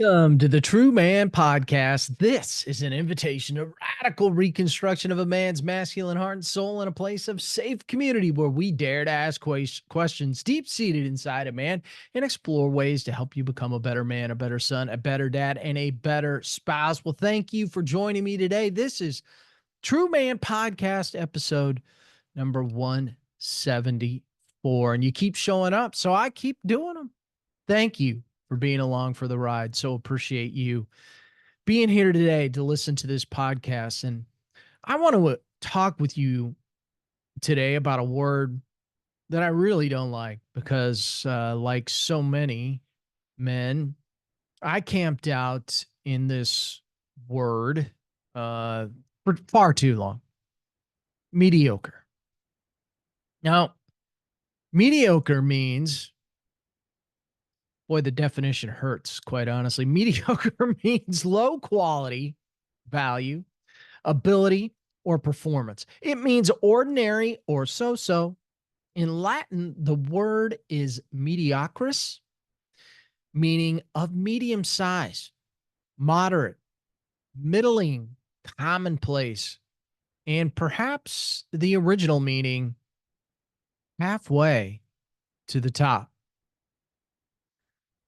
Welcome to the True Man Podcast. This is an invitation to radical reconstruction of a man's masculine heart and soul in a place of safe community where we dare to ask questions deep seated inside a man and explore ways to help you become a better man, a better son, a better dad, and a better spouse. Well, thank you for joining me today. This is True Man Podcast episode number 174. And you keep showing up, so I keep doing them. Thank you for being along for the ride. So appreciate you being here today to listen to this podcast. And I want to talk with you today about a word that I really don't like because, like so many men, I camped out in this word for far too long. Mediocre. Now, mediocre means, boy, the definition hurts, quite honestly. Mediocre means low quality, value, ability, or performance. It means ordinary or so so. In Latin, the word is mediocris, meaning of medium size, moderate, middling, commonplace, and perhaps the original meaning halfway to the top.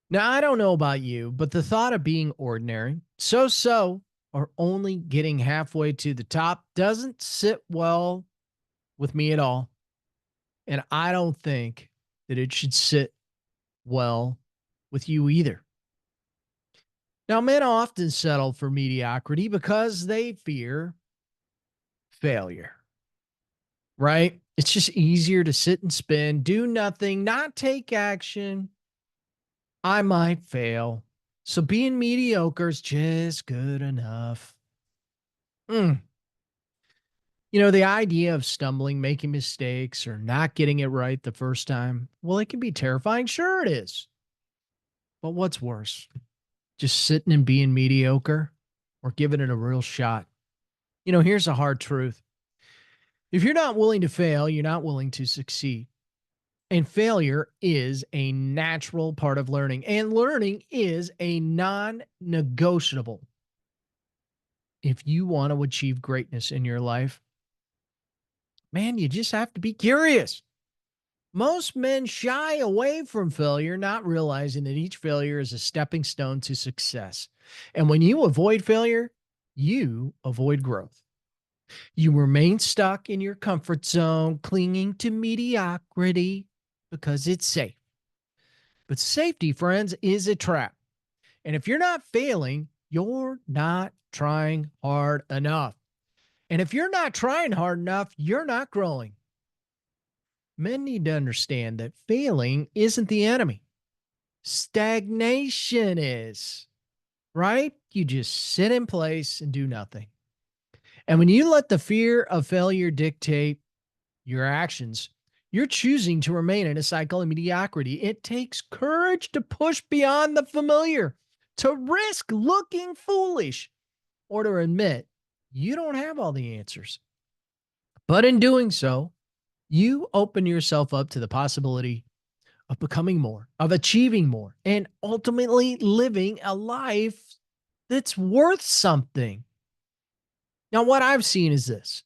Now, I don't know about you, but the thought of being ordinary, so so, or only getting halfway to the top doesn't sit well with me at all. And I don't think that it should sit well with you either. Now, men often settle for mediocrity because they fear failure, right? It's just easier to sit and spin, do nothing, not take action. I might fail. So being mediocre is just good enough. Mm. You know, the idea of stumbling, making mistakes, or not getting it right the first time, well, it can be terrifying. Sure, it is. But what's worse? Just sitting and being mediocre or giving it a real shot? You know, here's a hard truth. If you're not willing to fail, you're not willing to succeed. And failure is a natural part of learning, and learning is a non negotiable. If you want to achieve greatness in your life, man, you just have to be curious. Most men shy away from failure, not realizing that each failure is a stepping stone to success. And when you avoid failure, you avoid growth. You remain stuck in your comfort zone, clinging to mediocrity because it's safe. But safety, friends, is a trap. And if you're not failing, you're not trying hard enough. And if you're not trying hard enough, you're not growing. Men need to understand that failing isn't the enemy. Stagnation is, right? You just sit in place and do nothing. And when you let the fear of failure dictate your actions, you're choosing to remain in a cycle of mediocrity. It takes courage to push beyond the familiar, to risk looking foolish, or to admit you don't have all the answers. But in doing so, you open yourself up to the possibility of becoming more, of achieving more, and ultimately living a life that's worth something. Now, what I've seen is this: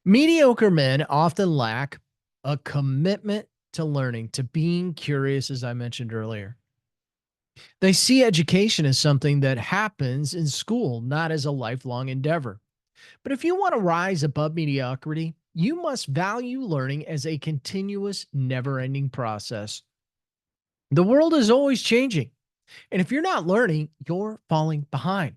mediocre men often lack a commitment to learning, to being curious, as I mentioned earlier. They see education as something that happens in school, not as a lifelong endeavor. But if you want to rise above mediocrity, you must value learning as a continuous, never ending process. The world is always changing. And if you're not learning, you're falling behind.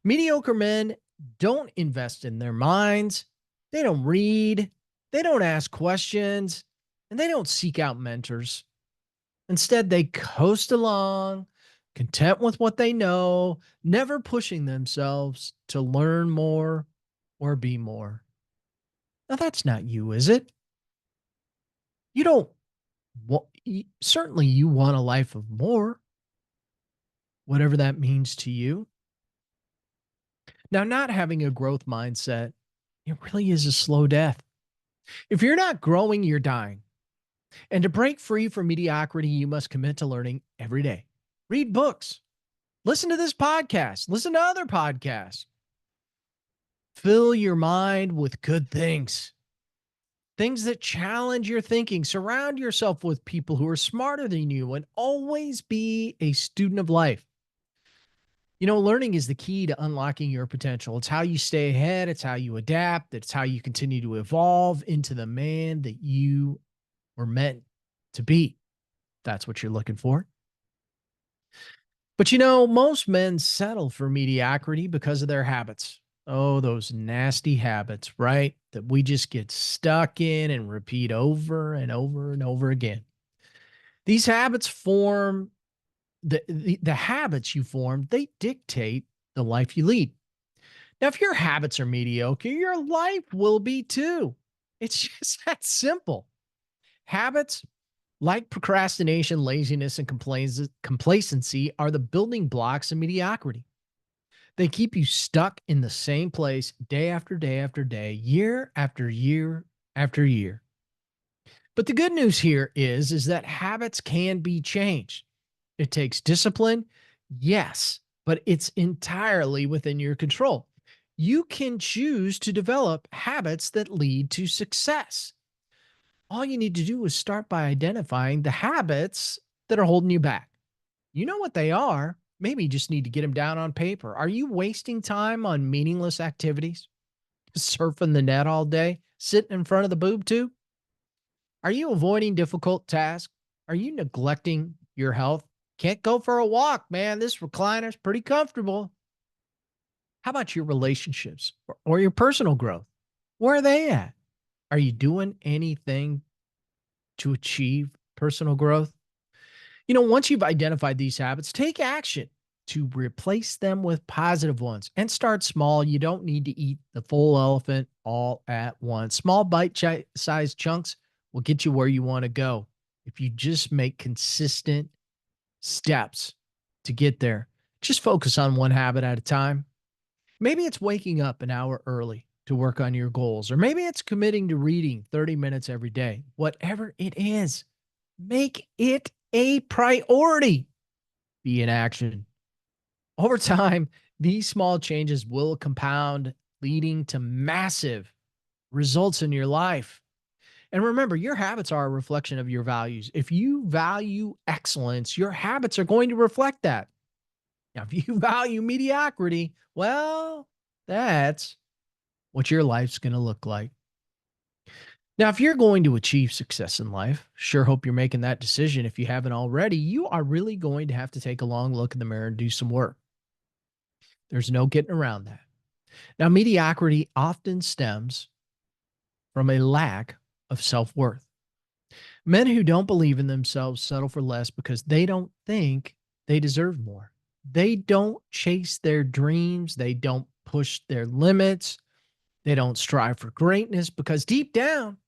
Mediocre men don't invest in their minds, they don't read, they don't ask questions, and they don't seek out mentors. Instead, they coast along, content with what they know, never pushing themselves to learn more or be more. Now, that's not you, is it? You don't want, certainly, you want a life of more, whatever that means to you. Now, not having a growth mindset, it really is a slow death. If you're not growing, you're dying. And to break free from mediocrity, you must commit to learning every day. Read books, Listen to this podcast, listen to other podcasts. Fill your mind with good things that challenge your thinking. Surround yourself with people who are smarter than you and always be a student of life. Learning is the key to unlocking your potential. It's how you stay ahead, it's how you adapt, it's how you continue to evolve into the man that you were meant to be. That's what you're looking for. But most men settle for mediocrity because of their habits. Oh, those nasty habits, right? That we just get stuck in and repeat over and over and over again. These habits form the habits you form, they dictate the life you lead. Now, if your habits are mediocre, your life will be too. It's just that simple. Habits like procrastination, laziness, and complacency are the building blocks of mediocrity. They keep you stuck in the same place day after day after day, year after year after year. But the good news here is that habits can be changed. It takes discipline, yes, but it's entirely within your control. You can choose to develop habits that lead to success. All you need to do is start by identifying the habits that are holding you back. You know what they are. Maybe you just need to get them down on paper. Are you wasting time on meaningless activities? Surfing the net all day? Sitting in front of the boob tube? Are you avoiding difficult tasks? Are you neglecting your health? Can't go for a walk, man. This recliner's pretty comfortable. How about your relationships or your personal growth? Where are they at? Are you doing anything to achieve personal growth? Once you've identified these habits, take action to replace them with positive ones and start small. You don't need to eat the full elephant all at once. Small bite-sized chunks will get you where you want to go if you just make consistent steps to get there. Just focus on one habit at a time. Maybe it's waking up an hour early to work on your goals, or maybe it's committing to reading 30 minutes every day. Whatever it is, make it a priority. Be in action. Over time, these small changes will compound, leading to massive results in your life. And remember, your habits are a reflection of your values. If you value excellence, your habits are going to reflect that. Now, if you value mediocrity, well, that's what your life's going to look like. Now, if you're going to achieve success in life, sure hope you're making that decision. If you haven't already, you are really going to have to take a long look in the mirror and do some work. There's no getting around that. Now, mediocrity often stems from a lack of self worth. Men who don't believe in themselves settle for less because they don't think they deserve more. They don't chase their dreams. They don't push their limits. They don't strive for greatness because deep down,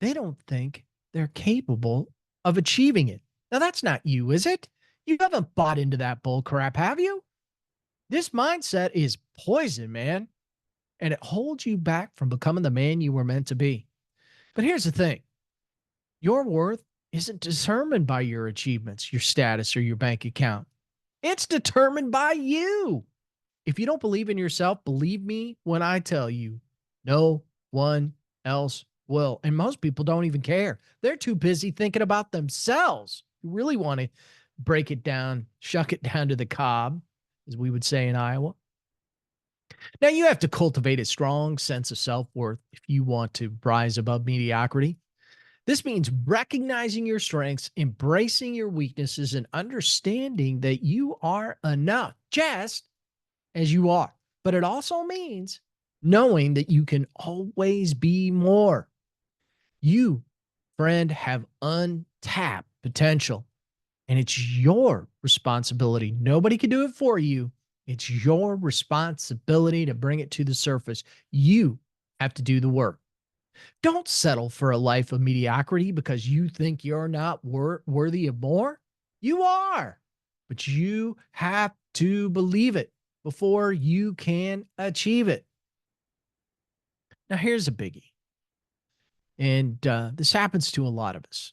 they don't think they're capable of achieving it. Now, that's not you, is it? You haven't bought into that bull crap, have you? This mindset is poison, man, and it holds you back from becoming the man you were meant to be. But here's the thing. Your worth isn't determined by your achievements, your status, or your bank account. It's determined by you. If you don't believe in yourself, believe me when I tell you, no one else will. And most people don't even care. They're too busy thinking about themselves. You really want to break it down, shuck it down to the cob, as we would say in Iowa. Now, you have to cultivate a strong sense of self-worth if you want to rise above mediocrity. This means recognizing your strengths, embracing your weaknesses, and understanding that you are enough just as you are. But it also means knowing that you can always be more. You, friend, have untapped potential, and it's your responsibility. Nobody can do it for you. It's your responsibility to bring it to the surface. You have to do the work. Don't settle for a life of mediocrity because you think you're not worthy of more. You are, but you have to believe it before you can achieve it. Now, here's a biggie, and this happens to a lot of us.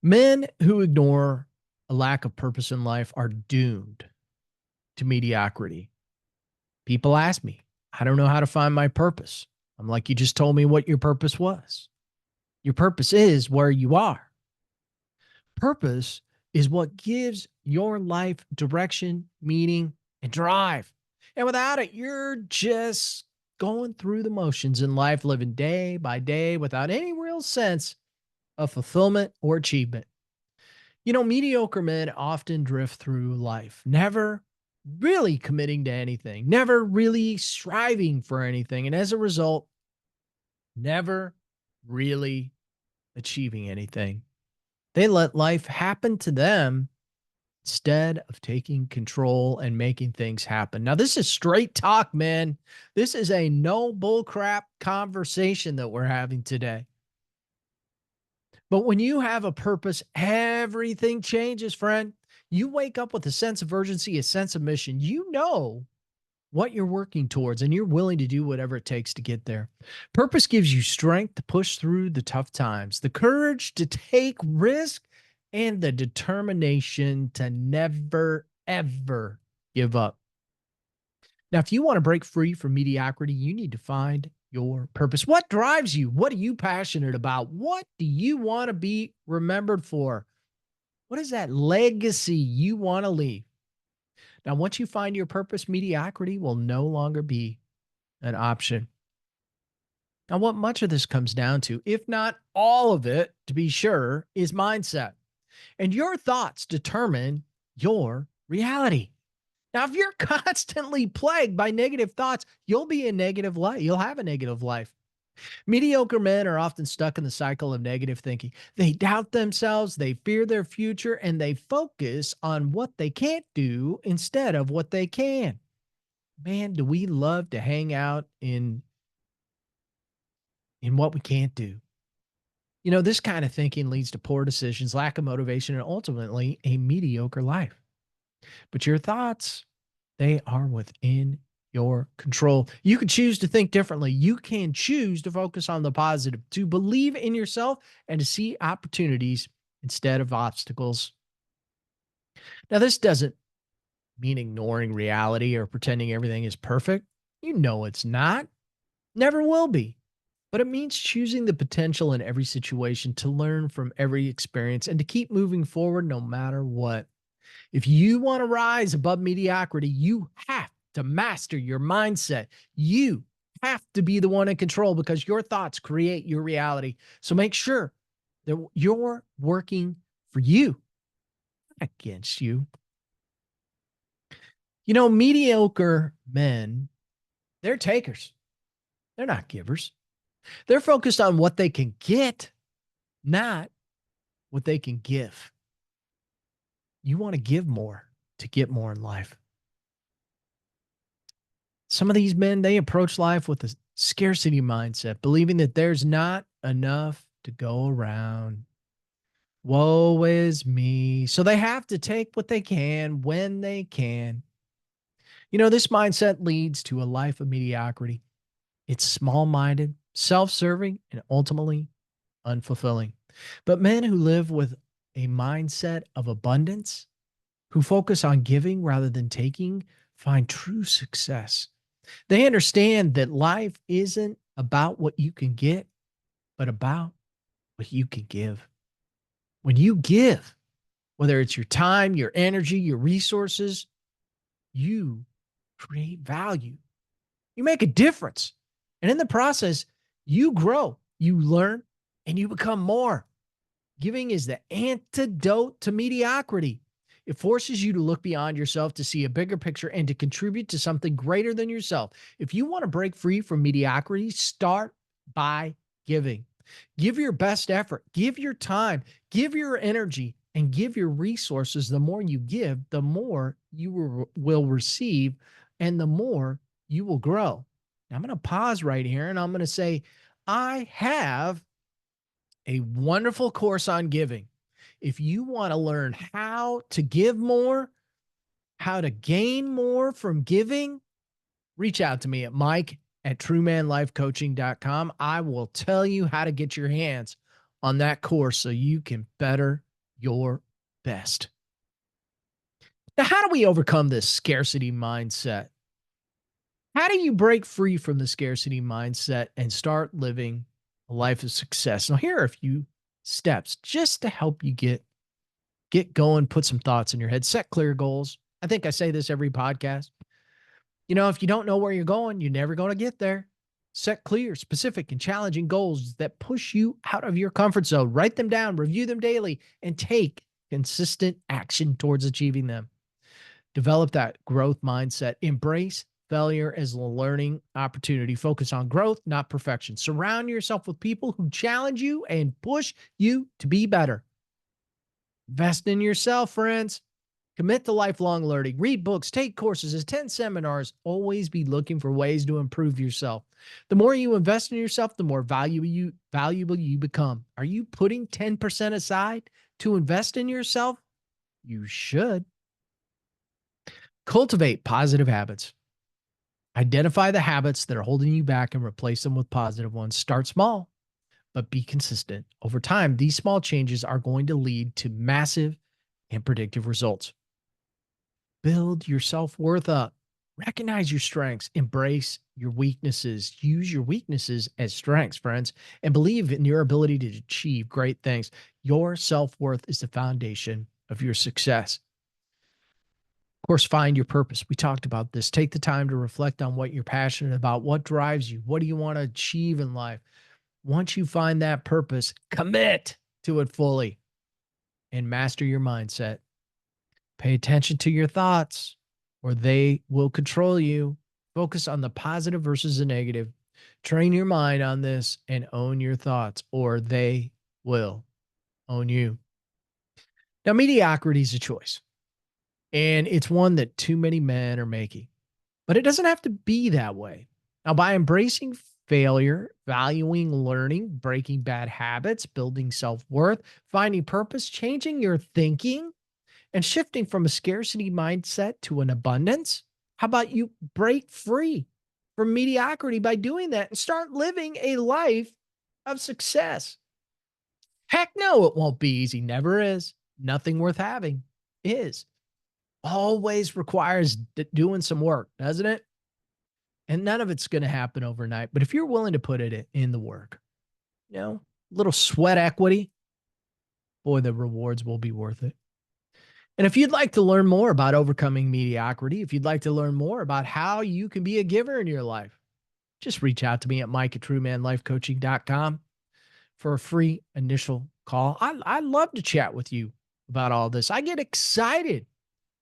Men who ignore a lack of purpose in life are doomed to mediocrity. People ask me, I don't know how to find my purpose. I'm like, you just told me what your purpose was. Your purpose is where you are. Purpose is what gives your life direction, meaning, and drive. And without it, you're just going through the motions in life, living day by day without any real sense of fulfillment or achievement. Mediocre men often drift through life, never really committing to anything, never really striving for anything. And as a result, never really achieving anything. They let life happen to them instead of taking control and making things happen. Now, this is straight talk, man. This is a no bullcrap conversation that we're having today. But when you have a purpose, everything changes, friend. You wake up with a sense of urgency, a sense of mission. You know what you're working towards, and you're willing to do whatever it takes to get there. Purpose gives you strength to push through the tough times, the courage to take risk, and the determination to never, ever give up. Now, if you want to break free from mediocrity, you need to find your purpose. What drives you? What are you passionate about? What do you want to be remembered for? What is that legacy you want to leave? Now, once you find your purpose, mediocrity will no longer be an option. Now, what much of this comes down to, if not all of it, to be sure, is mindset. And your thoughts determine your reality. Now, if you're constantly plagued by negative thoughts, you'll be a negative life. You'll have a negative life. Mediocre men are often stuck in the cycle of negative thinking. They doubt themselves, they fear their future, and they focus on what they can't do instead of what they can. Man, do we love to hang out in what we can't do. This kind of thinking leads to poor decisions, lack of motivation, and ultimately a mediocre life. But your thoughts, they are within your control. You can choose to think differently. You can choose to focus on the positive, to believe in yourself, and to see opportunities instead of obstacles. Now, this doesn't mean ignoring reality or pretending everything is perfect. You know it's not, never will be. But it means choosing the potential in every situation, to learn from every experience, and to keep moving forward no matter what. If you want to rise above mediocrity, you have to master your mindset. You have to be the one in control, because your thoughts create your reality. So make sure that you're working for you, not against you. Mediocre men, they're takers. They're not givers. They're focused on what they can get, not what they can give. You want to give more to get more in life. Some of these men, they approach life with a scarcity mindset, believing that there's not enough to go around. Woe is me. So they have to take what they can when they can. This mindset leads to a life of mediocrity. It's small minded, self serving, and ultimately unfulfilling. But men who live with a mindset of abundance, who focus on giving rather than taking, find true success. They understand that life isn't about what you can get, but about what you can give. When you give, whether it's your time, your energy, your resources, you create value. You make a difference. And in the process, you grow, you learn, and you become more. Giving is the antidote to mediocrity. It forces you to look beyond yourself, to see a bigger picture, and to contribute to something greater than yourself. If you want to break free from mediocrity, start by giving. Give your best effort, give your time, give your energy, and give your resources. The more you give, the more you will receive, and the more you will grow. Now, I'm going to pause right here, and I'm going to say, I have a wonderful course on giving. If you want to learn how to give more, how to gain more from giving, reach out to me at mike@truemanlifecoaching.com. I will tell you how to get your hands on that course so you can better your best. Now, how do we overcome this scarcity mindset? How do you break free from the scarcity mindset and start living a life of success? Now, here are a few steps just to help you get going, put some thoughts in your head, set clear goals. I think I say this every podcast. If you don't know where you're going, you're never going to get there. Set clear, specific, and challenging goals that push you out of your comfort zone. Write them down, review them daily, and take consistent action towards achieving them. Develop that growth mindset. Embrace failure as a learning opportunity. Focus on growth, not perfection. Surround yourself with people who challenge you and push you to be better. Invest in yourself, friends. Commit to lifelong learning. Read books, take courses, attend seminars. Always be looking for ways to improve yourself. The more you invest in yourself, the more valuable you become. Are you putting 10% aside to invest in yourself? You should. Cultivate positive habits. Identify the habits that are holding you back and replace them with positive ones. Start small, but be consistent. Over time, these small changes are going to lead to massive and predictive results. Build your self worth up. Recognize your strengths. Embrace your weaknesses. Use your weaknesses as strengths, friends, and believe in your ability to achieve great things. Your self worth is the foundation of your success. Of course, find your purpose. We talked about this. Take the time to reflect on what you're passionate about, what drives you, what do you want to achieve in life. Once you find that purpose, commit to it fully and master your mindset. Pay attention to your thoughts, or they will control you. Focus on the positive versus the negative. Train your mind on this and own your thoughts, or they will own you. Now, mediocrity is a choice, and it's one that too many men are making. But it doesn't have to be that way. Now, by embracing failure, valuing learning, breaking bad habits, building self worth, finding purpose, changing your thinking, and shifting from a scarcity mindset to an abundance, how about you break free from mediocrity by doing that and start living a life of success? Heck no, it won't be easy. Never is. Nothing worth having is. Always requires doing some work, doesn't it? And none of it's going to happen overnight. But if you're willing to put it in the work, little sweat equity, boy, the rewards will be worth it. And if you'd like to learn more about overcoming mediocrity, if you'd like to learn more about how you can be a giver in your life, just reach out to me at mike@truemanlifecoaching.com for a free initial call. I'd love to chat with you about all this. I get excited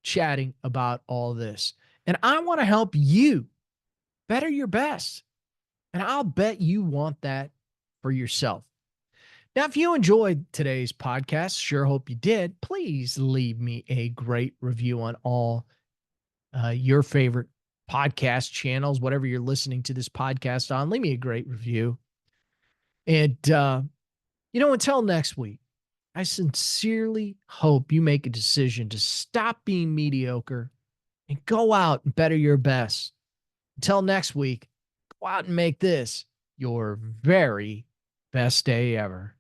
chatting about all this. And I want to help you better your best. And I'll bet you want that for yourself. Now, if you enjoyed today's podcast, sure hope you did, please leave me a great review on all your favorite podcast channels, whatever you're listening to this podcast on. Leave me a great review. And, until next week, I sincerely hope you make a decision to stop being mediocre and go out and better your best. Until next week, go out and make this your very best day ever.